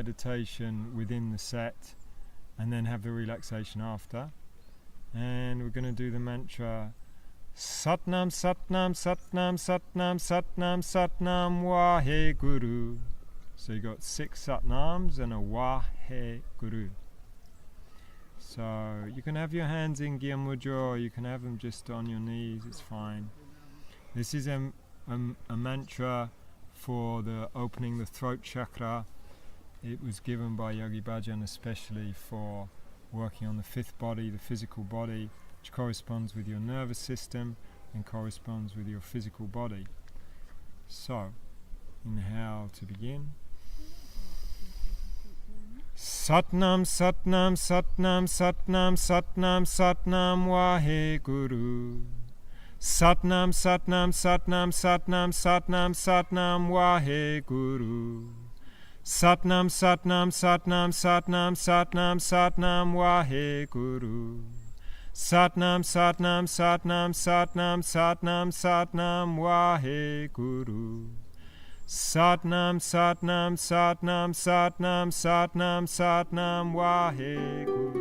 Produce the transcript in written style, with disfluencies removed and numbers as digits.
meditation within the set and then have the relaxation after. And we're going to do the mantra Satnam Satnam Satnam Satnam Satnam Satnam Waheguru. So you got 6 Satnams and a Waheguru. So you can have your hands in Gyan Mudra or you can have them just on your knees, it's fine. This is a mantra for the opening the throat chakra. It was given by Yogi Bhajan especially for working on the 5th body, the physical body, which corresponds with your nervous system and corresponds with your physical body. So, inhale to begin. Satnam Satnam Satnam Satnam Satnam Satnam Waheguru. Satnam Satnam Satnam Satnam Satnam Satnam Waheguru. Satnam Satnam Satnam Satnam Satnam Satnam Waheguru. Satnam Satnam Satnam Satnam Satnam Satnam Waheguru. Satnam Satnam Satnam Satnam Satnam Satnam Waheguru.